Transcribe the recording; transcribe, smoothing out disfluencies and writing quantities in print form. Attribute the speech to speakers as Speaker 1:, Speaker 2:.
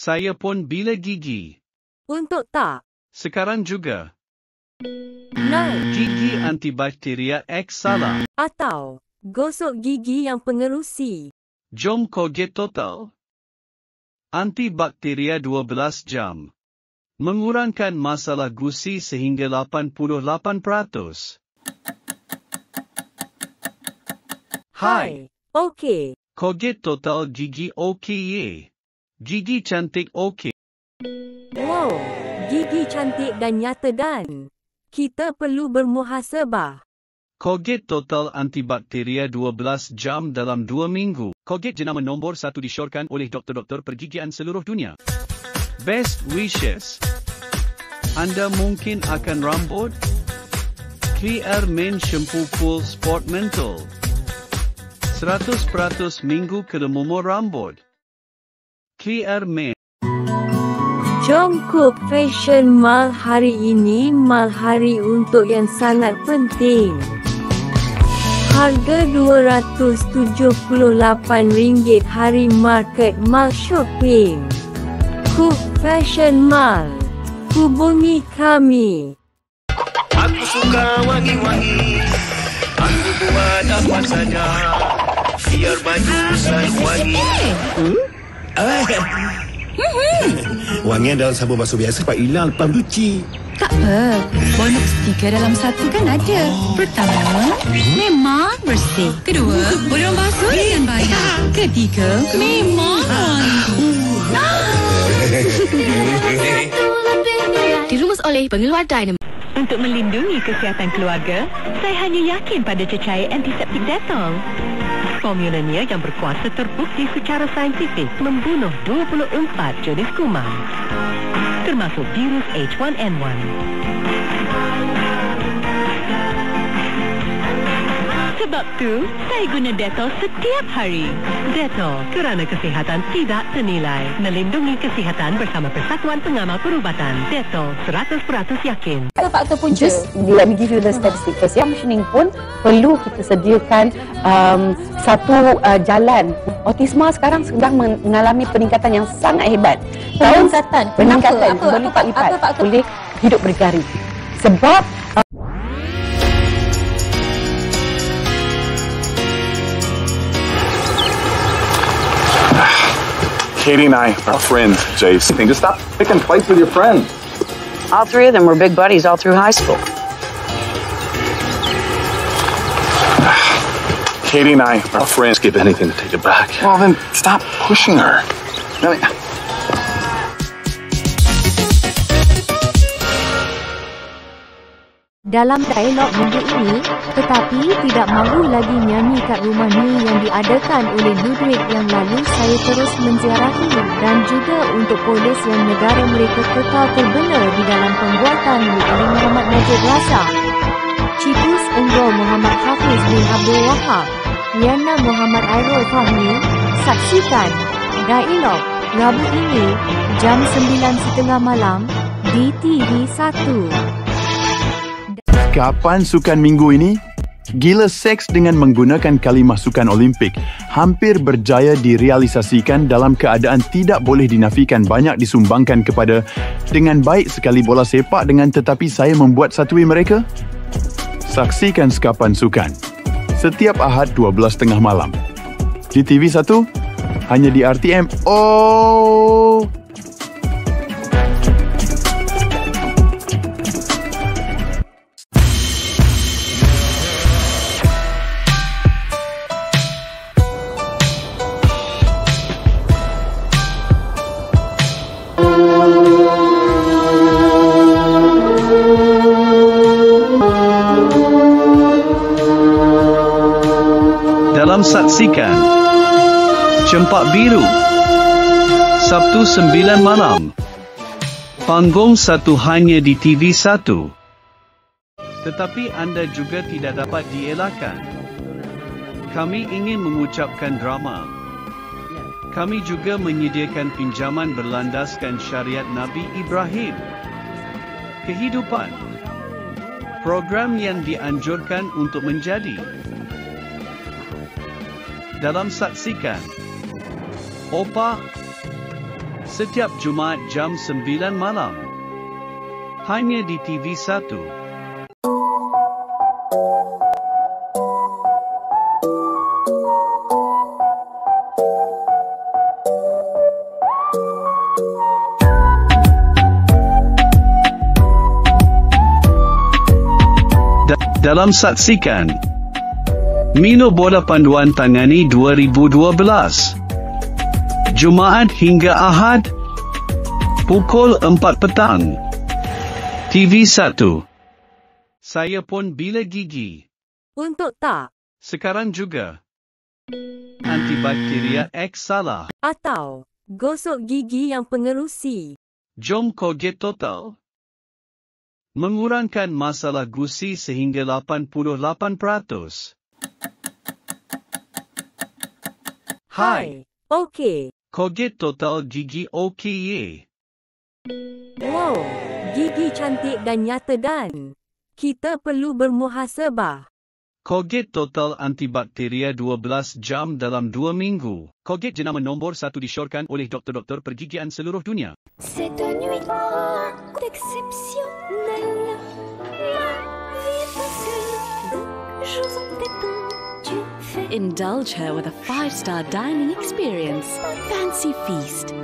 Speaker 1: Saya pun bila gigi.
Speaker 2: Untuk tak.
Speaker 1: Sekarang juga.
Speaker 2: Nine.
Speaker 1: Gigi antibakteria X salah.
Speaker 2: Atau gosok gigi yang pengerusi.
Speaker 1: Jom Colgate Total. Antibakteria 12 jam. Mengurangkan masalah gusi sehingga 88%. Hai.
Speaker 2: Okey.
Speaker 1: Colgate Total gigi okey ye. Gigi cantik okey.
Speaker 2: Wow, gigi cantik dan nyata dan kita perlu bermuhasabah.
Speaker 1: Colgate Total antibakteria 12 jam dalam 2 minggu. Colgate jenama nombor 1 disyorkan oleh doktor-doktor pergigian seluruh dunia. Best wishes. Anda mungkin akan rambut? Clear Men Shampoo Cool Sport Menthol. 100% minggu kelumur rambut. Clear Men.
Speaker 2: Jongkok Fashion Mall hari ini mal hari untuk yang sangat penting. Harga RM278 hari market Mall Shopping. Cook Fashion Mall. Hubungi kami.
Speaker 3: Aku suka wangi-wangi. Aku buat apa saja. Biar baju selalu wangi.
Speaker 4: Wangian dalam sabun basuh biasa cepat hilang lepas cuci.
Speaker 5: Tak apa, bonus 3 dalam 1 kan ada. Pertama, memang bersih. Kedua, bonus basuh dengan banyak. Ketiga, memang
Speaker 6: Dirumus oleh pengeluar Dynamo.
Speaker 7: Untuk melindungi kesihatan keluarga, saya hanya yakin pada cecair antiseptik Dettol. Formulanya yang berkuasa terbukti secara saintifik membunuh 24 jenis kuman, termasuk virus H1N1. Sebab tu, saya guna Dettol setiap hari. Dettol, kerana kesihatan tidak ternilai. Melindungi kesihatan bersama Persatuan Pengamal Perubatan. Dettol, 100% yakin.
Speaker 8: Faktor punca. Just let me give you the statistic first. Yang functioning pun perlu kita sediakan satu jalan. Autisma sekarang sedang mengalami peningkatan yang sangat hebat. Peningkatan berlipat-lipat. Boleh hidup bergari. Sebab
Speaker 9: Katie and I are friends, Jace. Just stop picking fights with your friends.
Speaker 10: All three of them were big buddies all through high school.
Speaker 9: Katie and I are friends. Give anything to take it back. Well, then stop pushing her.
Speaker 11: Dalam dialog minggu ini, tetapi tidak mahu lagi nyanyi kat rumah ni yang diadakan oleh Ludwig yang lalu saya terus menziarahi dan juga untuk polis yang negara mereka kekal terbela di dalam pembuatan Lut Ali Muhammad Najib Razak, Citus Unggul Muhammad Hafiz bin Abdul Wahab, Liana Muhammad Airul Fahmi. Saksikan dialog Rabu ini jam 9.30 malam di TV1.
Speaker 12: Kapan sukan minggu ini? Gila seks dengan menggunakan kalimah sukan Olimpik hampir berjaya direalisasikan dalam keadaan tidak boleh dinafikan banyak disumbangkan kepada dengan baik sekali bola sepak dengan tetapi saya membuat satui mereka? Saksikan Sekapan Sukan setiap Ahad 12.30 malam di TV1 hanya di RTM. Oh!
Speaker 1: Dalam saksikan Cempak Biru Sabtu 9 malam. Panggung 1 hanya di TV1. Tetapi anda juga tidak dapat dielakkan. Kami ingin mengucapkan drama. Kami juga menyediakan pinjaman berlandaskan syariat Nabi Ibrahim. Kehidupan. Program yang dianjurkan untuk menjadi. Dalam saksikan Opa Setiap Jumaat jam 9 malam. Hanya di TV1. Dalam saksikan Mino Bola Panduan Tangani 2012 Jumaat hingga Ahad pukul 4 petang TV1. Saya pun bila gigi.
Speaker 2: Untuk tak?
Speaker 1: Sekarang juga. Antibakteria X salah.
Speaker 2: Atau gosok gigi yang pengerusi.
Speaker 1: Jom Colgate Total. Mengurangkan masalah gusi sehingga 88%. Hai.
Speaker 2: Okey.
Speaker 1: Colgate Total gigi okey ye.
Speaker 2: Wow, gigi cantik dan nyata dan kita perlu bermuhasabah.
Speaker 1: Colgate Total antibakteria 12 jam dalam 2 minggu. Colgate jenama nombor 1 disyorkan oleh doktor-doktor pergigian seluruh dunia.
Speaker 13: Cette nuit exceptionnelle, la vie est passée de jours en détente.
Speaker 6: Indulge her with a 5-star dining experience. Fancy Feast.